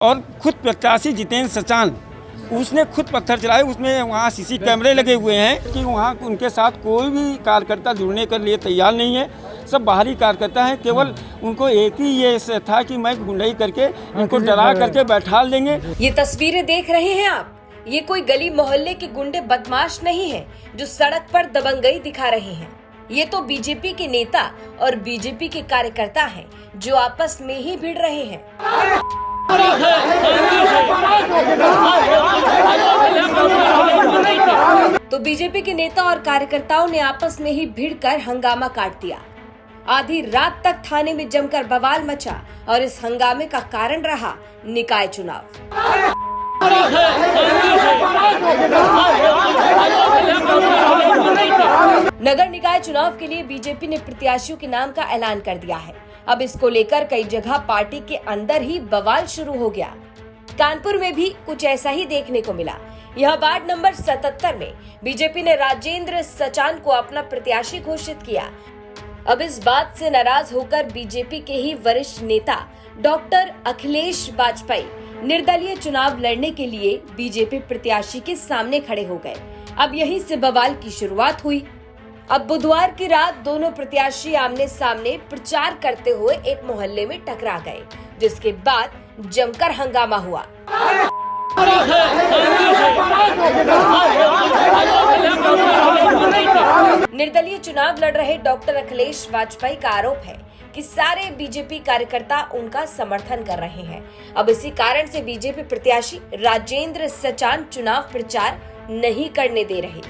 और खुद प्रत्याशी जितेंद्र सचान उसने खुद पत्थर चलाए। उसमें वहाँ सीसी कैमरे लगे हुए हैं कि वहाँ उनके साथ कोई भी कार्यकर्ता जुड़ने के लिए तैयार नहीं है। सब बाहरी कार्यकर्ता हैं। केवल उनको एक ही ये था कि मैं गुंडाई करके इनको डरा करके बैठा देंगे। ये तस्वीरें देख रहे हैं आप, ये कोई गली मोहल्ले के गुंडे बदमाश नहीं है जो सड़क पर दबंगई दिखा रहे हैं। ये तो बीजेपी के नेता और बीजेपी के कार्यकर्ता हैं जो आपस में ही भिड़ रहे हैं। तो बीजेपी के नेता और कार्यकर्ताओं ने आपस में ही भिड़कर हंगामा काट दिया। आधी रात तक थाने में जमकर बवाल मचा और इस हंगामे का कारण रहा निकाय चुनाव। नगर निकाय चुनाव के लिए बीजेपी ने प्रत्याशियों के नाम का ऐलान कर दिया है। अब इसको लेकर कई जगह पार्टी के अंदर ही बवाल शुरू हो गया। कानपुर में भी कुछ ऐसा ही देखने को मिला। यह वार्ड नंबर 77 में बीजेपी ने राजेंद्र सचान को अपना प्रत्याशी घोषित किया। अब इस बात से नाराज होकर बीजेपी के ही वरिष्ठ नेता डॉक्टर अखिलेश वाजपेयी निर्दलीय चुनाव लड़ने के लिए बीजेपी प्रत्याशी के सामने खड़े हो गए। अब यहीं से बवाल की शुरुआत हुई। अब बुधवार की रात दोनों प्रत्याशी आमने सामने प्रचार करते हुए एक मोहल्ले में टकरा गए, जिसके बाद जमकर हंगामा हुआ। निर्दलीय चुनाव लड़ रहे डॉक्टर अखिलेश वाजपेयी का आरोप है कि सारे बीजेपी कार्यकर्ता उनका समर्थन कर रहे हैं। अब इसी कारण से बीजेपी प्रत्याशी राजेंद्र सचान चुनाव प्रचार नहीं करने दे रहे।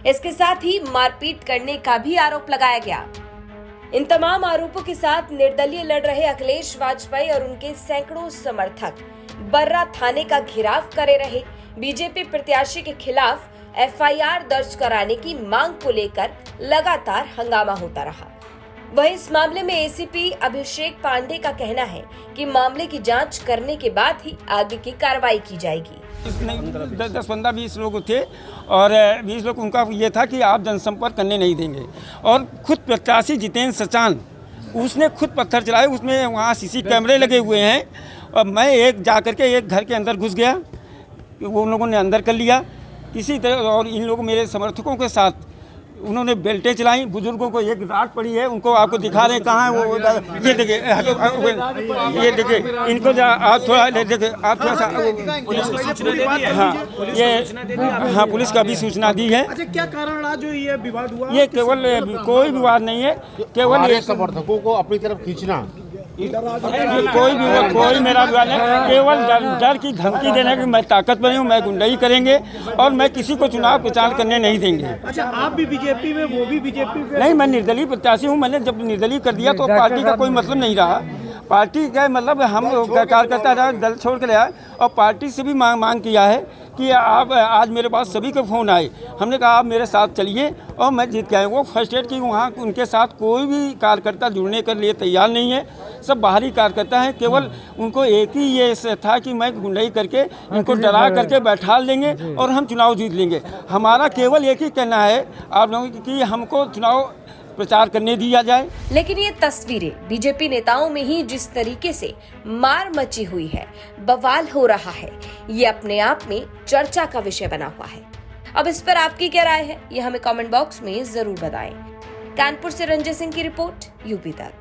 इसके साथ ही मारपीट करने का भी आरोप लगाया गया। इन तमाम आरोपों के साथ निर्दलीय लड़ रहे अखिलेश वाजपेयी और उनके सैकड़ों समर्थक बर्रा थाने का घेराव करे रहे। बीजेपी प्रत्याशी के खिलाफ एफआईआर दर्ज कराने की मांग को लेकर लगातार हंगामा होता रहा। वहीं इस मामले में एसीपी अभिषेक पांडे का कहना है कि मामले की जांच करने के बाद ही आगे की कार्रवाई की जाएगी। 10-15-20 लोग थे और 20 लोग उनका ये था कि आप जनसंपर्क करने नहीं देंगे। और खुद प्रत्याशी जितेंद्र सचान उसने खुद पत्थर चलाए। उसमें वहाँ सीसी कैमरे लगे हुए हैं और मैं जा करके एक घर के अंदर घुस गया। वो लोगों ने अंदर कर लिया किसी तरह। और इन लोगों मेरे समर्थकों के साथ उन्होंने बेल्टें चलाई। बुजुर्गों को एक रात पड़ी है, उनको आपको दिखा रहे हैं कहाँ है वो। ये देखिए, ये देखिए इनको आप थोड़ा देखिए, आप थोड़ा सा। हाँ, पुलिस का भी सूचना दी है। अच्छा, क्या कारण रहा जो ये विवाद हुआ? ये केवल कोई विवाद नहीं है, केवल समर्थकों को अपनी तरफ खींचना। कोई मेरा विवाद नहीं, केवल डर की धमकी देने की मैं ताकतवर हूँ, मैं गुंडाई करेंगे और मैं किसी को चुनाव प्रचार करने नहीं देंगे। अच्छा, आप भी बीजेपी में, वो भी बीजेपी में? नहीं, मैं निर्दलीय प्रत्याशी हूँ। मैंने जब निर्दलीय कर दिया तो पार्टी का कोई मतलब नहीं रहा। पार्टी का मतलब हम कार्यकर्ता दल छोड़ कर आए और पार्टी से भी मांग किया है कि आप आज मेरे पास सभी के फ़ोन आए। हमने कहा आप मेरे साथ चलिए और मैं जीत के आए। वो फर्स्ट एड की वहाँ उनके साथ कोई भी कार्यकर्ता जुड़ने के लिए तैयार नहीं है। सब बाहरी कार्यकर्ता हैं। केवल उनको एक ही ये था कि मैं गुंडाई करके इनको डरा करके बैठा देंगे और हम चुनाव जीत लेंगे। हमारा केवल एक ही कहना है आप लोगों की, हमको चुनाव प्रचार करने दिया जाए। लेकिन ये तस्वीरें बीजेपी नेताओं में ही जिस तरीके से मार मची हुई है, बवाल हो रहा है, ये अपने आप में चर्चा का विषय बना हुआ है। अब इस पर आपकी क्या राय है, ये हमें कमेंट बॉक्स में जरूर बताएं। कानपुर से रंजय सिंह की रिपोर्ट, यूपी तक।